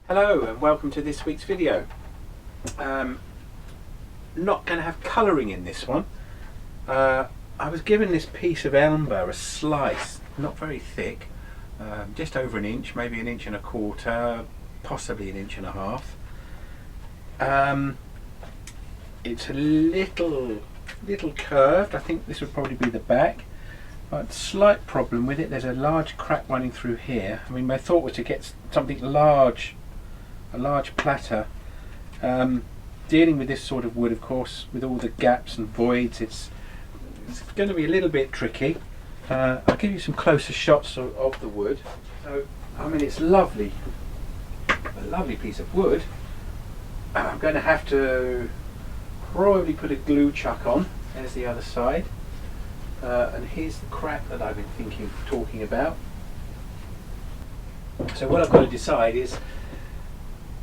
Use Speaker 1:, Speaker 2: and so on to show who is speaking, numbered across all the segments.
Speaker 1: Hello and welcome to this week's video. Not going to have colouring in this one. I was given this piece of elmber, a slice, not very thick, just over an inch, maybe an inch and a quarter, possibly an inch and a half. It's a little curved. I think this would probably be the back, but slight problem with it. There's a large crack running through here. I mean, my thought was to get something large, a large platter. Dealing with this sort of wood, of course, with all the gaps and voids, it's going to be a little bit tricky. I'll give you some closer shots of the wood. So, I mean, it's lovely, a lovely piece of wood. I'm going to have to probably put a glue chuck on. There's the other side, and here's the crack that I've been talking about. So what I've got to decide is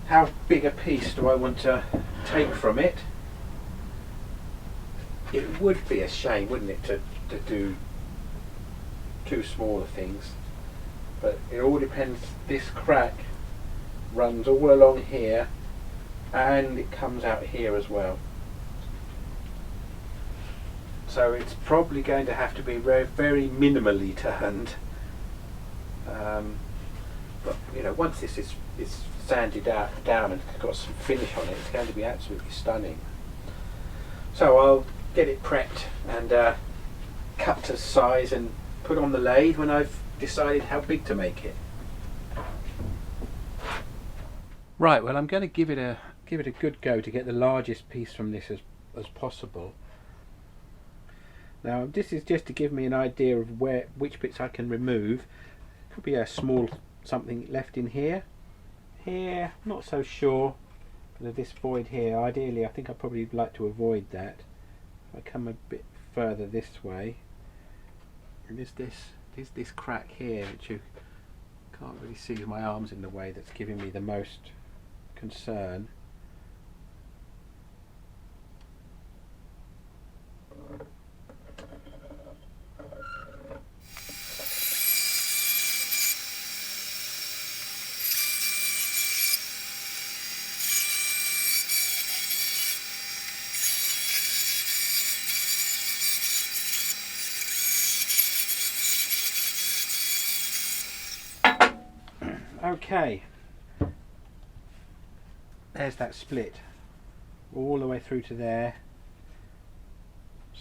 Speaker 1: how big a piece do I want to take from it. It would be a shame, wouldn't it, to do two smaller things, but it all depends. This crack runs all along here and it comes out here as well, so it's probably going to have to be very, very minimally turned, but you know, once this is sanded down and got some finish on it, it's going to be absolutely stunning. So I'll get it prepped and cut to size and put on the lathe when I've decided how big to make it. Right, well, I'm going to give it a good go to get the largest piece from this as possible. Now this is just to give me an idea of which bits I can remove. Could be a small something left in here. Here, not so sure. But this void here, ideally I think I'd probably like to avoid that. If I come a bit further this way, and there's this crack here which you can't really see with my arms in the way, that's giving me the most concern. Okay, there's that split all the way through to there.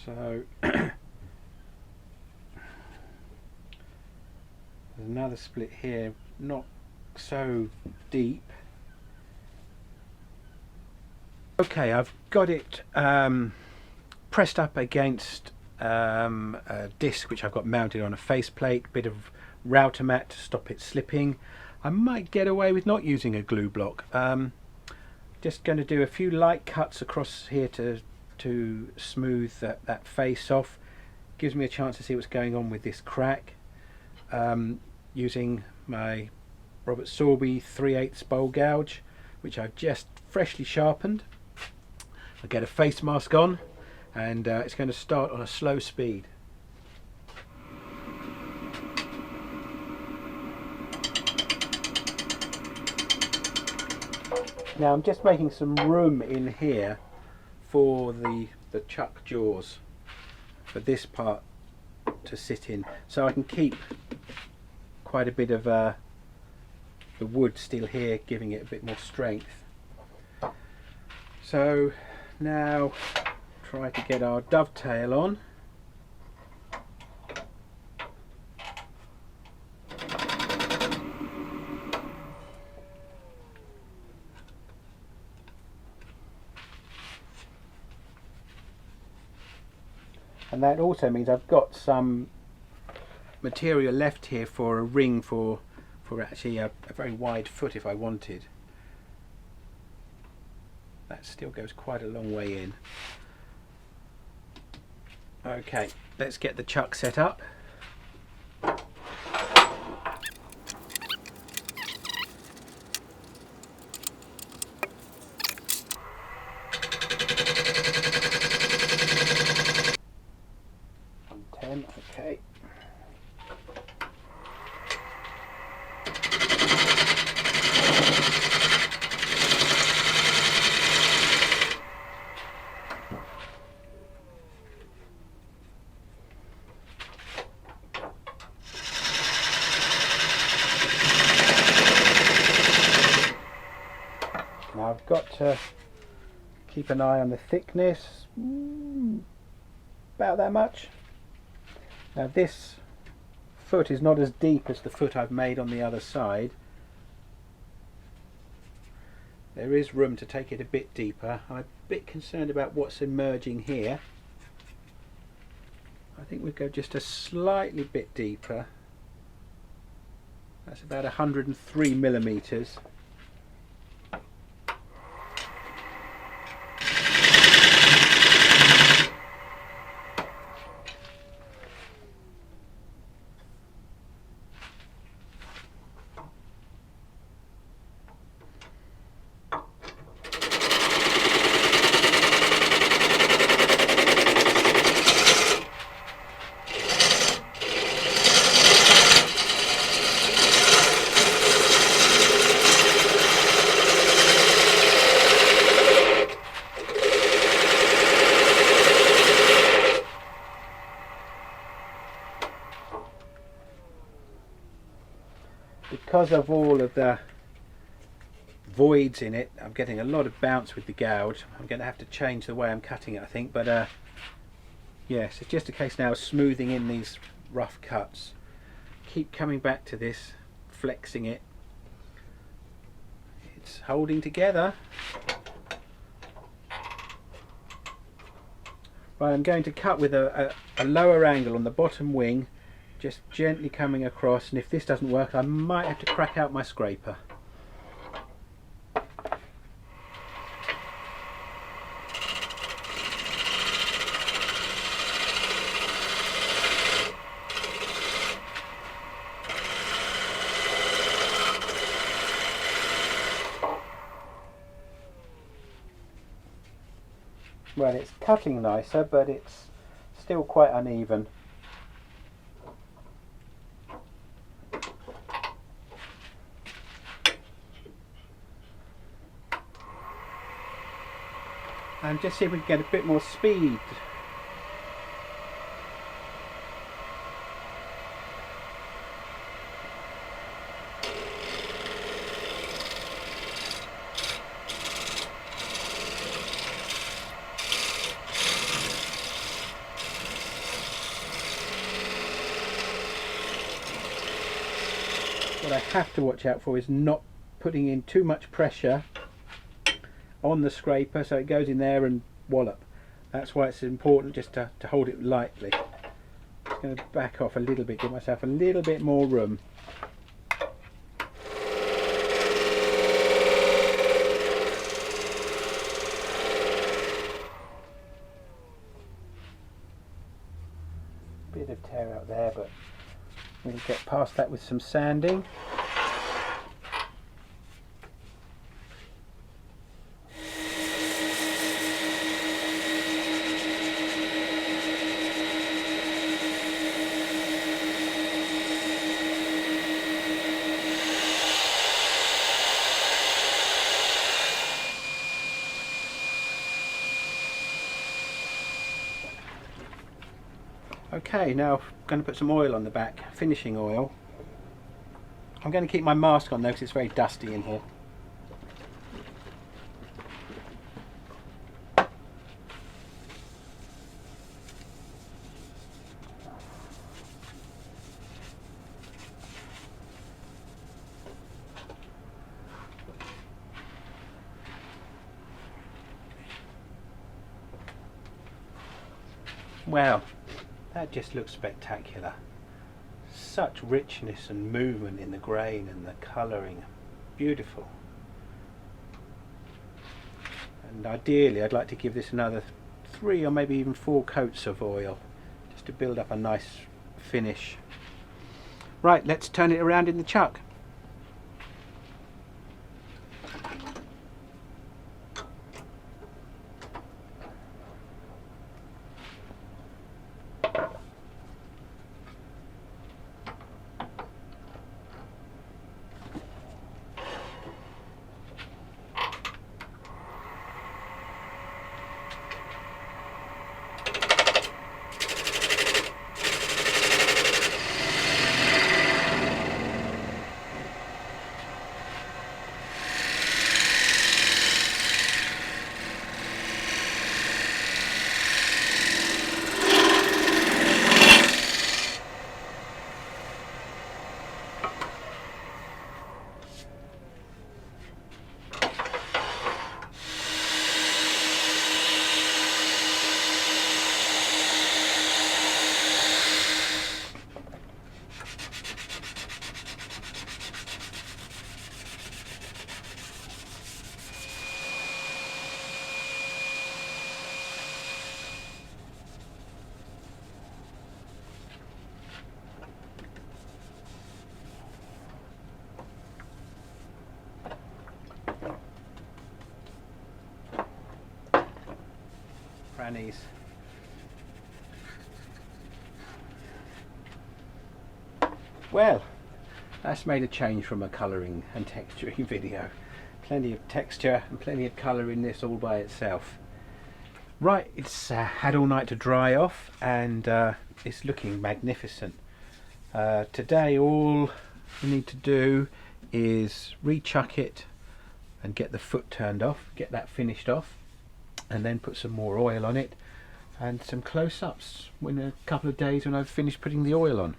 Speaker 1: So there's another split here, not so deep. Okay, I've got it pressed up against a disc which I've got mounted on a faceplate, bit of router mat to stop it slipping. I might get away with not using a glue block. Just going to do a few light cuts across here to smooth that face off. Gives me a chance to see what's going on with this crack. Using my Robert Sorby 3/8 bowl gouge, which I've just freshly sharpened. I'll get a face mask on, and it's going to start on a slow speed. Now I'm just making some room in here for the chuck jaws, for this part to sit in, so I can keep quite a bit of the wood still here, giving it a bit more strength. So now try to get our dovetail on. And that also means I've got some material left here for a ring for actually a very wide foot if I wanted. That still goes quite a long way in. Okay, let's get the chuck set up. Okay. keep an eye on the thickness. About that much. Now this foot is not as deep as the foot I've made on the other side. There is room to take it a bit deeper. I'm a bit concerned about what's emerging here. I think we'll go just a slightly bit deeper. That's about 103 millimeters. Because of all of the voids in it, I'm getting a lot of bounce with the gouge. I'm going to have to change the way I'm cutting it, I think, but yes, it's just a case now of smoothing in these rough cuts. Keep coming back to this, flexing it. It's holding together. Right, I'm going to cut with a lower angle on the bottom wing, just gently coming across, and if this doesn't work I might have to crack out my scraper. Well, it's cutting nicer, but it's still quite uneven. And just see if we can get a bit more speed. What I have to watch out for is not putting in too much pressure on the scraper so it goes in there and wallop. That's why it's important just to hold it lightly. Just going to back off a little bit, give myself a little bit more room. Bit of tear out there, but we'll get past that with some sanding. Okay, now I'm going to put some oil on the back, finishing oil. I'm going to keep my mask on though because it's very dusty in here. Wow. That just looks spectacular. Such richness and movement in the grain and the colouring. Beautiful. And ideally I'd like to give this another 3 or maybe even 4 coats of oil just to build up a nice finish. Right, let's turn it around in the chuck. crannies. Well, that's made a change from a colouring and texturing video. Plenty of texture and plenty of colour in this all by itself. Right, it's had all night to dry off, and it's looking magnificent. Today all we need to do is rechuck it and get the foot turned off, get that finished off, and then put some more oil on it and some close-ups in a couple of days when I've finished putting the oil on.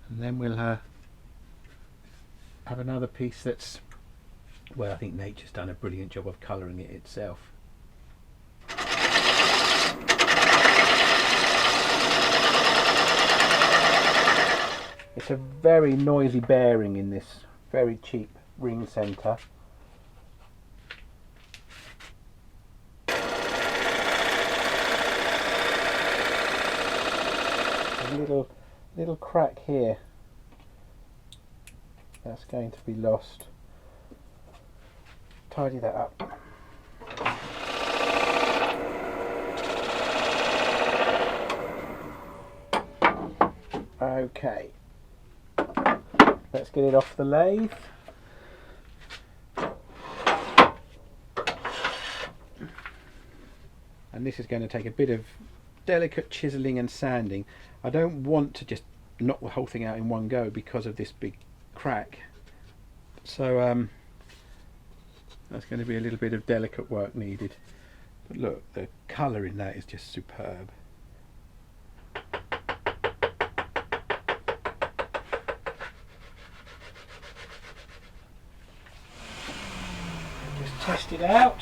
Speaker 1: And then we'll have another piece that's, well, I think nature's done a brilliant job of colouring it itself. It's a very noisy bearing in this very cheap ring centre. A little crack here. That's going to be lost. Tidy that up. Okay. Let's get it off the lathe. And this is going to take a bit of delicate chiseling and sanding. I don't want to just knock the whole thing out in one go because of this big crack. So that's going to be a little bit of delicate work needed. But look, the colour in that is just superb. Just test it out.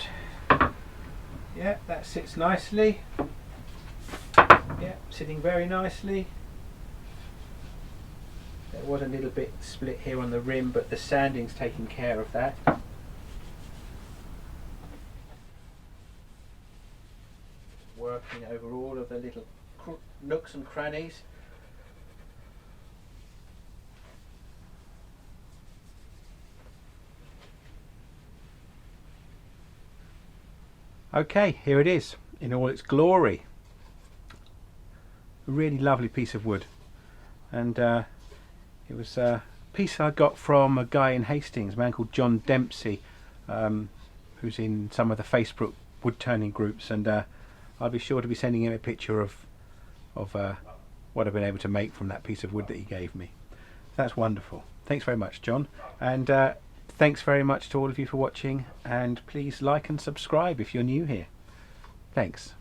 Speaker 1: Yeah, that sits nicely. Yeah, sitting very nicely. There was a little bit split here on the rim, but the sanding's taking care of that. Working over all of the little nooks and crannies. Okay, here it is in all its glory. A really lovely piece of wood, and it was a piece I got from a guy in Hastings, a man called Jon Dempsey, who's in some of the Facebook wood turning groups, and I'll be sure to be sending him a picture of what I've been able to make from that piece of wood that he gave me. That's wonderful. Thanks very much, John, and thanks very much to all of you for watching, and please like and subscribe if you're new here. Thanks.